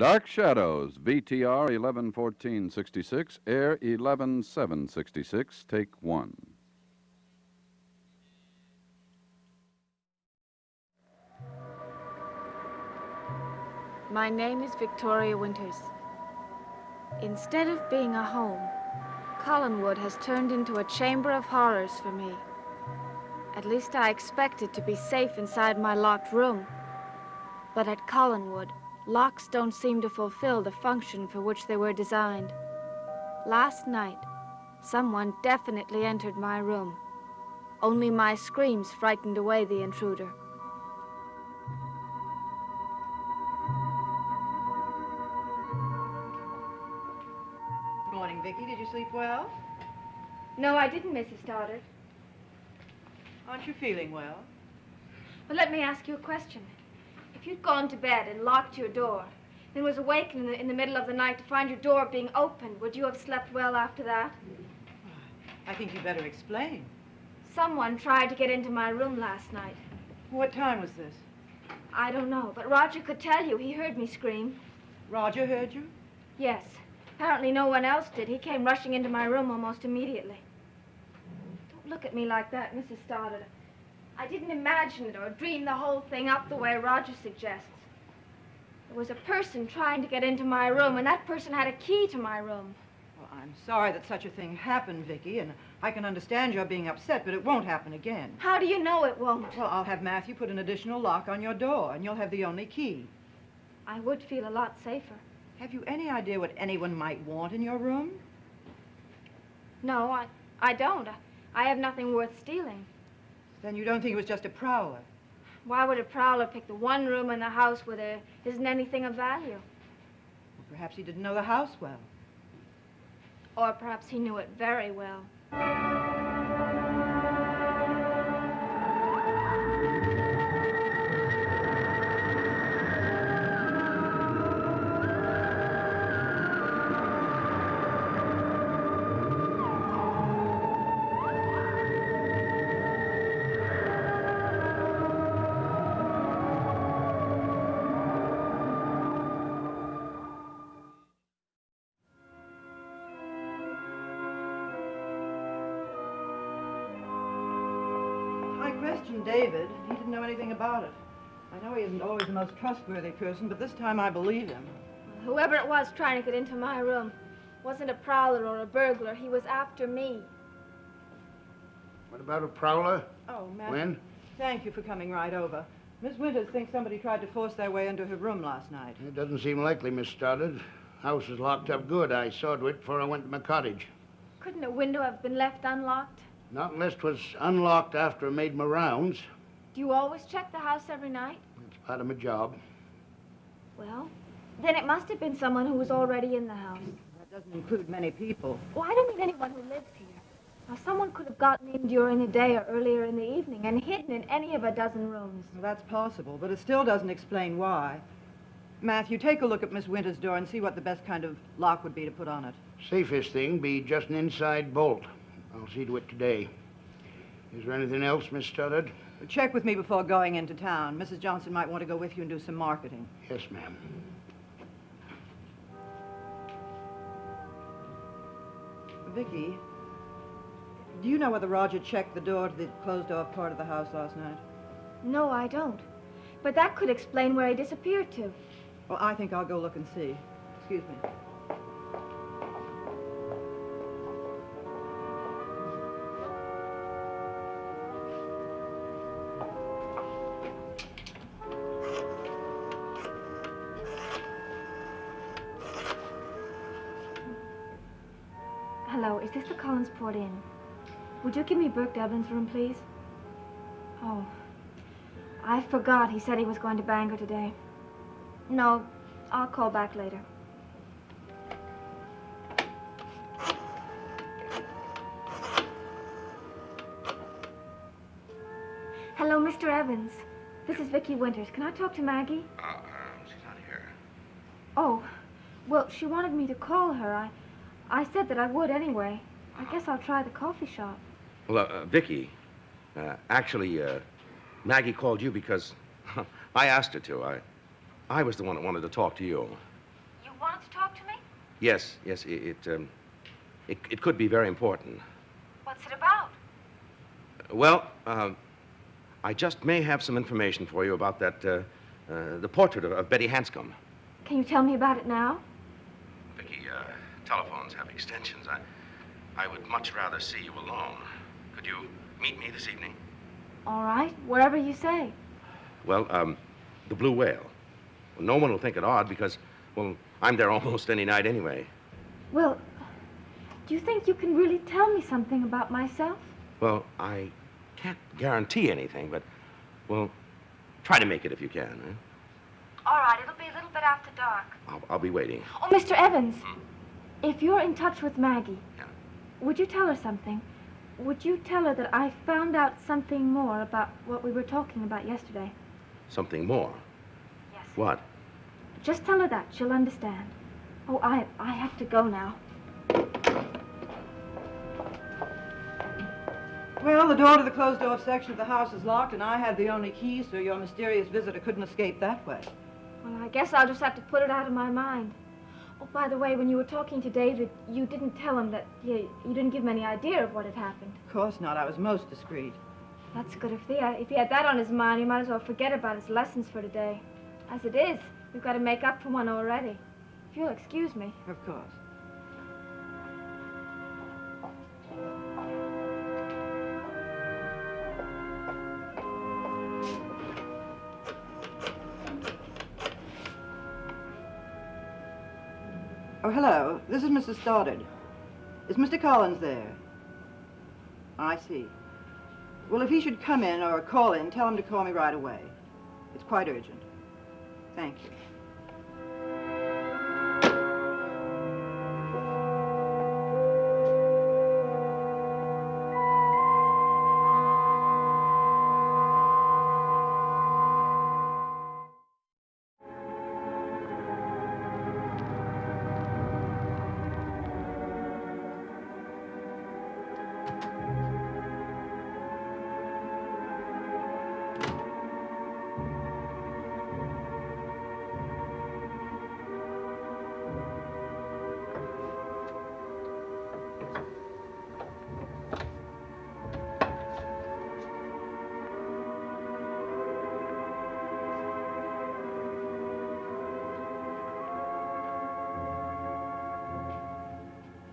Dark Shadows, VTR 111466, Air 11766, take one. My name is Victoria Winters. Instead of being a home, Collinwood has turned into a chamber of horrors for me. At least I expected to be safe inside my locked room. But at Collinwood, locks don't seem to fulfill the function for which they were designed. Last night, someone definitely entered my room. Only my screams frightened away the intruder. Good morning, Vicky. Did you sleep well? No, I didn't, Mrs. Stoddard. Aren't you feeling well? But let me ask you a question. If you'd gone to bed and locked your door, then was awakened in the middle of the night to find your door being opened, would you have slept well after that? I think you better explain. Someone tried to get into my room last night. What time was this? I don't know, but Roger could tell you. He heard me scream. Roger heard you? Yes. Apparently no one else did. He came rushing into my room almost immediately. Don't look at me like that, Mrs. Stoddard. I didn't imagine it or dream the whole thing up the way Roger suggests. There was a person trying to get into my room, and that person had a key to my room. Well, I'm sorry that such a thing happened, Vicky, and I can understand your being upset, but it won't happen again. How do you know it won't? Well, I'll have Matthew put an additional lock on your door, and you'll have the only key. I would feel a lot safer. Have you any idea what anyone might want in your room? No, I don't. I have nothing worth stealing. Then you don't think it was just a prowler? Why would a prowler pick the one room in the house where there isn't anything of value? Well, perhaps he didn't know the house well. Or perhaps he knew it very well. I questioned David. He didn't know anything about it. I know he isn't always the most trustworthy person, but this time I believe him. Whoever it was trying to get into my room wasn't a prowler or a burglar. He was after me. What about a prowler? Oh, Matthew. When? Thank you for coming right over. Miss Winters thinks somebody tried to force their way into her room last night. It doesn't seem likely, Miss Stoddard. House is locked up good. I saw to it before I went to my cottage. Couldn't a window have been left unlocked? Not unless 'twas unlocked after I made my rounds. Do you always check the house every night? It's part of my job. Well, then it must have been someone who was already in the house. That doesn't include many people. Well, I don't mean anyone who lives here. Now, someone could have gotten in during the day or earlier in the evening and hidden in any of a dozen rooms. Well, that's possible, but it still doesn't explain why. Matthew, take a look at Miss Winters' door and see what the best kind of lock would be to put on it. Safest thing be just an inside bolt. I'll see to it today. Is there anything else, Miss Stoddard? Check with me before going into town. Mrs. Johnson might want to go with you and do some marketing. Yes, ma'am. Vicky, do you know whether Roger checked the door to the closed-off part of the house last night? No, I don't. But that could explain where he disappeared to. Well, I think I'll go look and see. Excuse me. Hello, is this the Collinsport Inn? Would you give me Burke Devlin's room, please? Oh, I forgot he said he was going to Bangor today. No, I'll call back later. Hello, Mr. Evans. This is Vicki Winters. Can I talk to Maggie? She's not here. Oh, well, she wanted me to call her. I said that I would anyway. I guess I'll try the coffee shop. Well, Vicky, actually, Maggie called you because I asked her to. I was the one that wanted to talk to you. Yes, it could be very important. What's it about? Well, I just may have some information for you about that, the portrait of Betty Hanscom. Can you tell me about it now? Vicky, telephones have extensions. I would much rather see you alone. Could you meet me this evening? All right, wherever you say. Well, the Blue Whale. Well, no one will think it odd because, well, I'm there almost any night anyway. Well, do you think you can really tell me something about myself? Well, I can't guarantee anything, but, well, try to make it if you can. Eh? All right, it'll be a little bit after dark. I'll be waiting. Oh, Mr. Evans, if you're in touch with Maggie, Yeah. would you tell her something? Would you tell her that I found out something more about what we were talking about yesterday? Something more. Yes. What? Just tell her that. She'll understand. Oh, I have to go now. Well, the door to the closed-off section of the house is locked, and I have the only key, so your mysterious visitor couldn't escape that way. Well, I guess I'll just have to put it out of my mind. Oh, by the way, when you were talking to David, you didn't tell him that you didn't give him any idea of what had happened. Of course not. I was most discreet. That's good. If he had that on his mind, he might as well forget about his lessons for today. As it is, we've got to make up for one already. If you'll excuse me. Of course. Oh, hello. This is Mrs. Stoddard. Is Mr. Collins there? I see. Well, if he should come in or call in, tell him to call me right away. It's quite urgent. Thank you.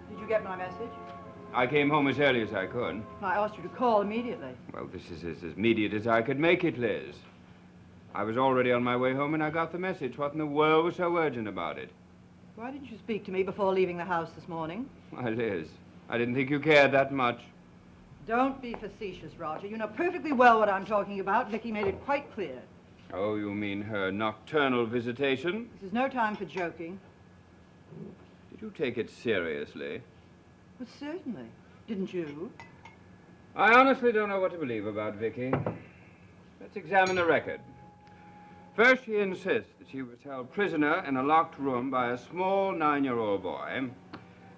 Did you get my message? I came home as early as I could. I asked you to call immediately. Well, this is as immediate as I could make it, Liz. I was already on my way home and I got the message. What in the world was so urgent about it? Why didn't you speak to me before leaving the house this morning? Why, Liz, I didn't think you cared that much. Don't be facetious, Roger. You know perfectly well what I'm talking about. Vicky made it quite clear. Oh, you mean her nocturnal visitation? This is no time for joking. Did you take it seriously? Well, certainly. Didn't you? I honestly don't know what to believe about Vicky. Let's examine the record. First, she insists that she was held prisoner in a locked room by a small 9-year-old boy.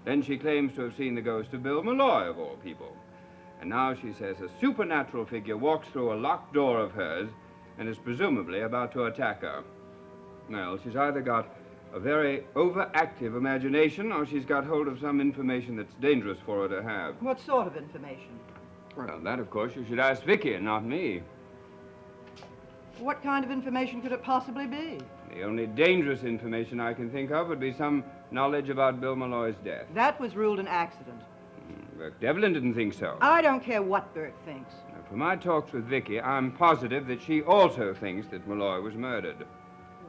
Then she claims to have seen the ghost of Bill Malloy, of all people. And now she says a supernatural figure walks through a locked door of hers and is presumably about to attack her. Well, she's either got a very overactive imagination or she's got hold of some information that's dangerous for her to have. What sort of information? Well, that, of course, you should ask Vicky and not me. What kind of information could it possibly be? The only dangerous information I can think of would be some knowledge about Bill Malloy's death. That was ruled an accident. Burke Devlin didn't think so. I don't care what Burke thinks. Now, from my talks with Vicky, I'm positive that she also thinks that Malloy was murdered.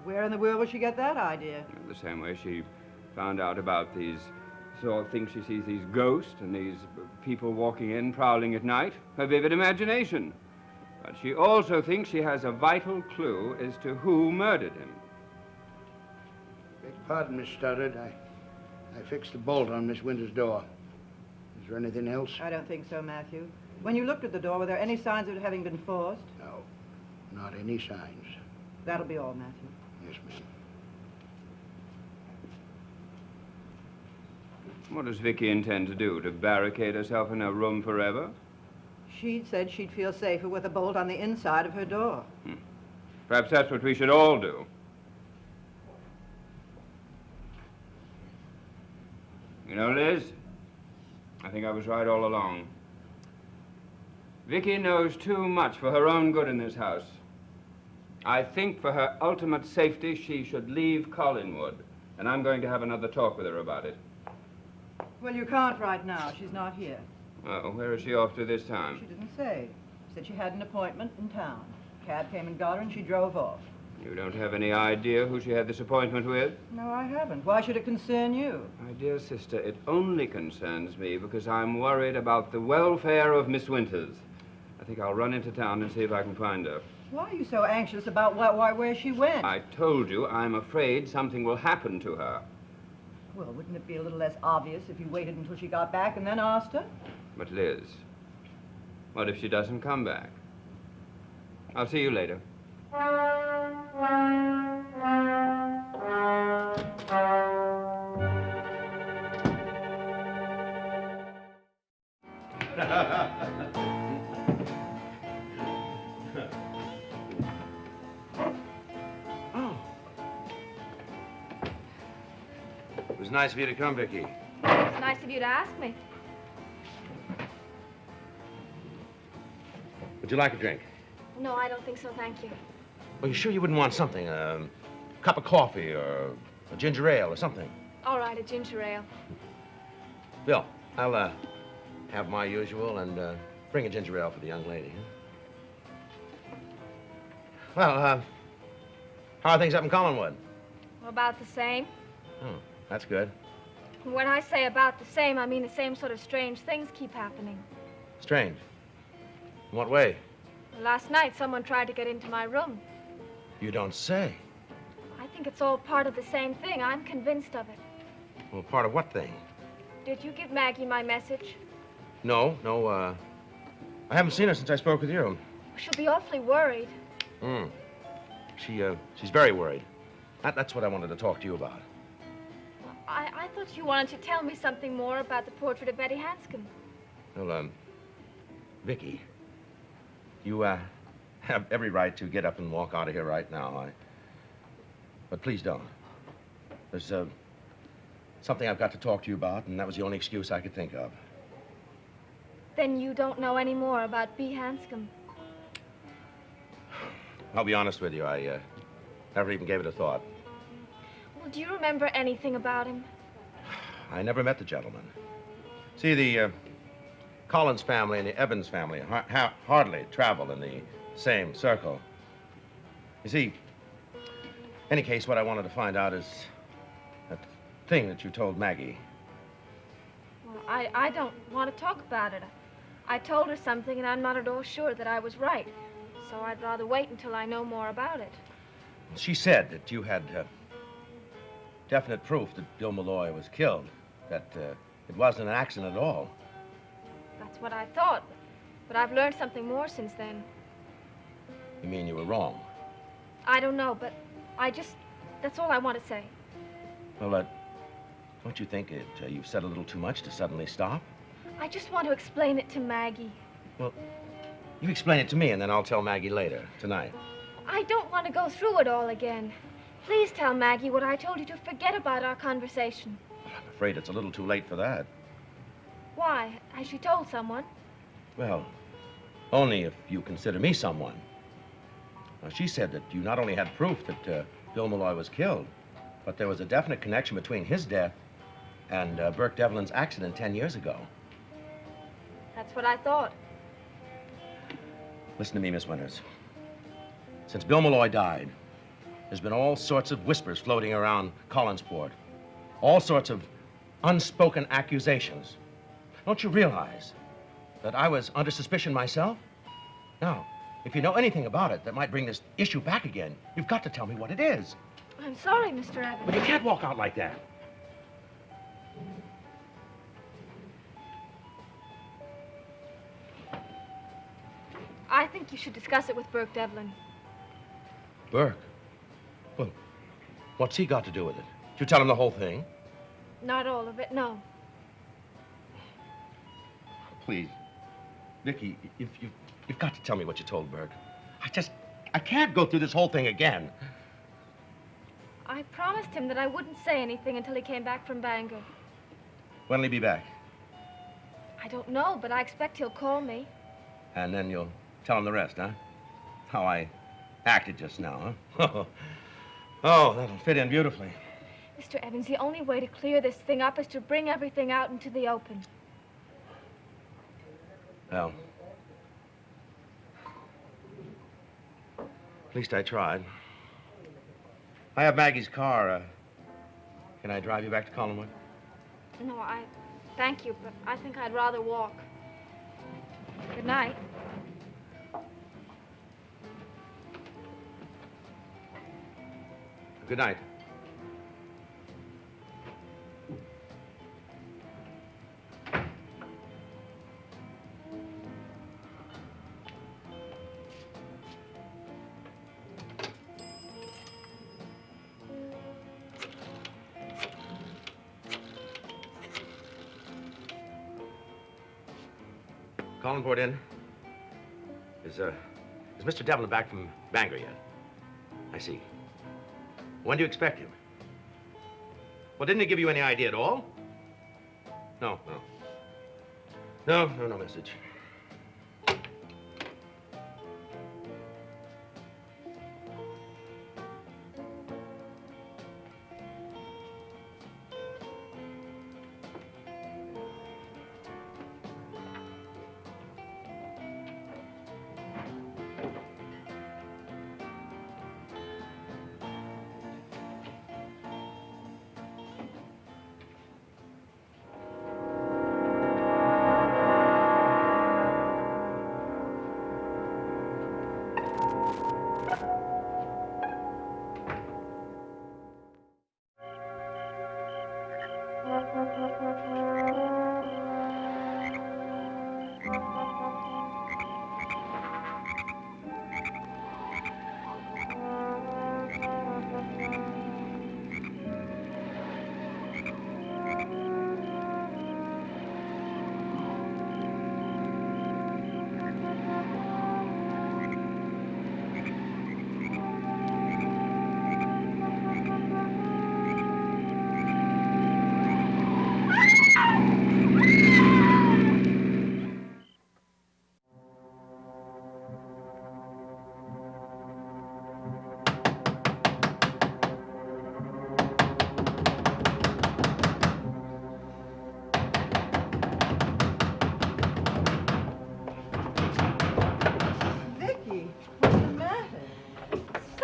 Where in the world would she get that idea? The same way she found out about these sort of things. She sees these ghosts and these people walking in, prowling at night. Her vivid imagination. But she also thinks she has a vital clue as to who murdered him. Beg pardon, Miss Stoddard. I fixed the bolt on Miss Winter's door. Is there anything else? I don't think so, Matthew. When you looked at the door, were there any signs of it having been forced? No, not any signs. That'll be all, Matthew. Yes, ma'am. What does Vicky intend to do? To barricade herself in her room forever? She said she'd feel safer with a bolt on the inside of her door. Perhaps that's what we should all do. You know, Liz, I think I was right all along. Vicky knows too much for her own good in this house. I think for her ultimate safety, she should leave Collinwood, and I'm going to have another talk with her about it. Well, you can't right now. She's not here. Oh, where is she off to this time? She didn't say. Said she had an appointment in town. Cab came and got her, and she drove off. You don't have any idea who she had this appointment with? No, I haven't. Why should it concern you? My dear sister, it only concerns me because I'm worried about the welfare of Miss Winters. I think I'll run into town and see if I can find her. Why are you so anxious about where she went? I told you I'm afraid something will happen to her. Well, wouldn't it be a little less obvious if you waited until she got back and then asked her? But Liz, what if she doesn't come back? I'll see you later. It was nice of you to come, Vicky. It's nice of you to ask me. Would you like a drink? No, I don't think so, thank you. Well, you sure you wouldn't want something? A cup of coffee or a ginger ale or something? All right, a ginger ale. Bill, I'll have my usual and bring a ginger ale for the young lady. Huh? Well, how are things up in Collinwood? About the same. Oh, that's good. When I say about the same, I mean the same sort of strange things keep happening. Strange. In what way? Last night, someone tried to get into my room. You don't say. I think it's all part of the same thing. I'm convinced of it. Well, part of what thing? Did you give Maggie my message? No, I haven't seen her since I spoke with you. She'll be awfully worried. She's very worried. That's what I wanted to talk to you about. I thought you wanted to tell me something more about the portrait of Betty Hanscom. Well, Vicky, you, have every right to get up and walk out of here right now. But please don't. There's, something I've got to talk to you about, and that was the only excuse I could think of. Then you don't know any more about B. Hanscom. I'll be honest with you, I, never even gave it a thought. Well, do you remember anything about him? I never met the gentleman. See, the, Collins family and the Evans family hardly travel in the same circle. You see, in any case, what I wanted to find out is that thing that you told Maggie. Well, I don't want to talk about it. I told her something, and I'm not at all sure that I was right. So I'd rather wait until I know more about it. She said that you had definite proof that Bill Malloy was killed, that it wasn't an accident at all. That's what I thought, but I've learned something more since then. You mean you were wrong? I don't know, but that's all I want to say. Well, don't you think you've said a little too much to suddenly stop? I just want to explain it to Maggie. Well, you explain it to me, and then I'll tell Maggie later, tonight. I don't want to go through it all again. Please tell Maggie what I told you to forget about our conversation. I'm afraid it's a little too late for that. Why? Has she told someone? Well, only if you consider me someone. Now, she said that you not only had proof that Bill Malloy was killed, but there was a definite connection between his death and Burke Devlin's accident 10 years ago. That's what I thought. Listen to me, Miss Winters. Since Bill Malloy died, there's been all sorts of whispers floating around Collinsport. All sorts of unspoken accusations. Don't you realize that I was under suspicion myself? Now, if you know anything about it that might bring this issue back again, you've got to tell me what it is. I'm sorry, Mr. Evans. But you can't walk out like that. I think you should discuss it with Burke Devlin. Burke? Well, what's he got to do with it? Did you tell him the whole thing? Not all of it, no. Please, Vicky, you've got to tell me what you told Burke. I can't go through this whole thing again. I promised him that I wouldn't say anything until he came back from Bangor. When'll he be back? I don't know, but I expect he'll call me. And then you'll tell him the rest, huh? How I acted just now, huh? Oh, that'll fit in beautifully. Mr. Evans, the only way to clear this thing up is to bring everything out into the open. Well, at least I tried. I have Maggie's car. Can I drive you back to Collinwood? No, thank you, but I think I'd rather walk. Good night. Good night. Collinport in. Is Mr. Devlin back from Bangor yet? I see. When do you expect him? Well, didn't he give you any idea at all? No. No message.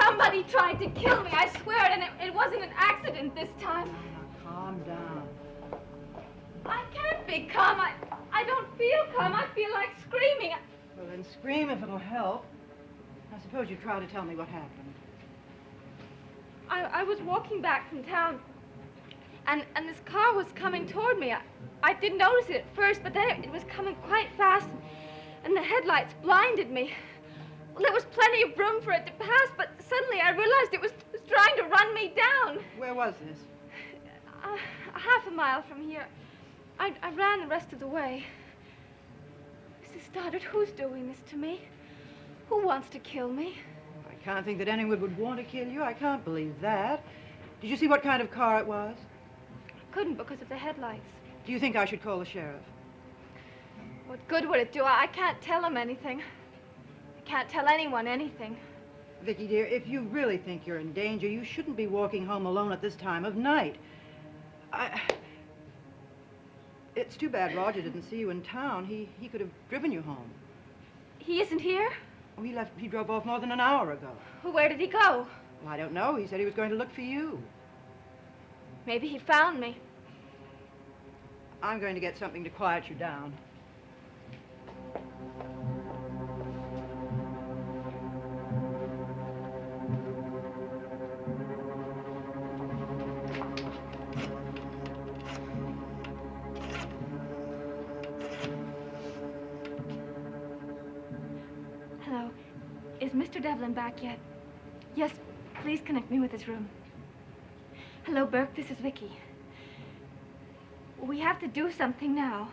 Somebody tried to kill me, I swear it, and it wasn't an accident this time. Now, calm down. I can't be calm. I don't feel calm. I feel like screaming. Well, then scream if it'll help. I suppose you try to tell me what happened. I was walking back from town, and this car was coming toward me. I didn't notice it at first, but then it was coming quite fast, and the headlights blinded me. Well, there was plenty of room for it to pass, but suddenly I realized it was trying to run me down. Where was this? Half a mile from here. I ran the rest of the way. Mrs. Stoddard, who's doing this to me? Who wants to kill me? I can't think that anyone would want to kill you. I can't believe that. Did you see what kind of car it was? I couldn't because of the headlights. Do you think I should call the sheriff? What good would it do? I can't tell him anything. I can't tell anyone anything. Vicky, dear, if you really think you're in danger, you shouldn't be walking home alone at this time of night. It's too bad Roger didn't see you in town. He could have driven you home. He isn't here? Oh, he drove off more than an hour ago. Where did he go? Well, I don't know. He said he was going to look for you. Maybe he found me. I'm going to get something to quiet you down. Hello. Is Mr. Devlin back yet? Yes, please connect me with his room. Hello, Burke. This is Vicky. We have to do something now.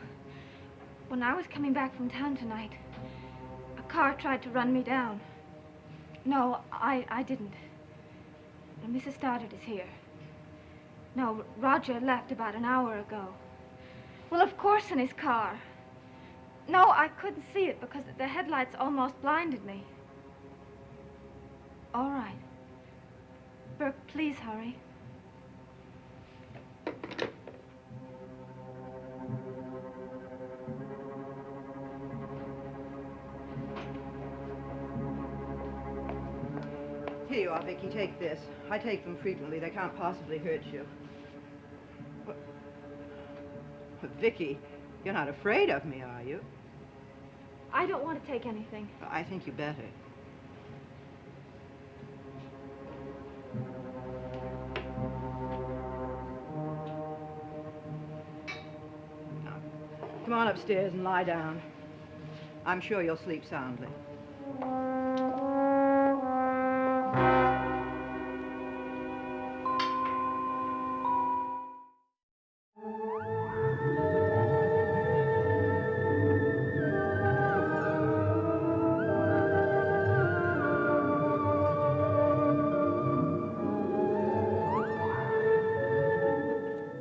When I was coming back from town tonight, a car tried to run me down. No, I didn't. Mrs. Stoddard is here. No, Roger left about an hour ago. Well, of course in his car. No, I couldn't see it because the headlights almost blinded me. All right. Burke, please hurry. Here you are, Vicky. Take this. I take them frequently. They can't possibly hurt you. But Vicky, you're not afraid of me, are you? I don't want to take anything. I think you better. Now, come on upstairs and lie down. I'm sure you'll sleep soundly.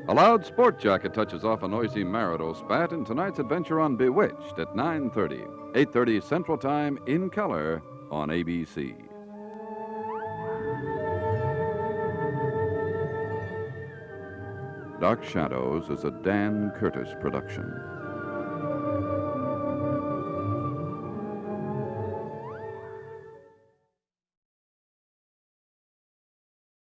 A loud sport jacket touches off a noisy marital spat in tonight's adventure on Bewitched at 9:30, 8:30 Central Time in color on ABC. Dark Shadows is a Dan Curtis production.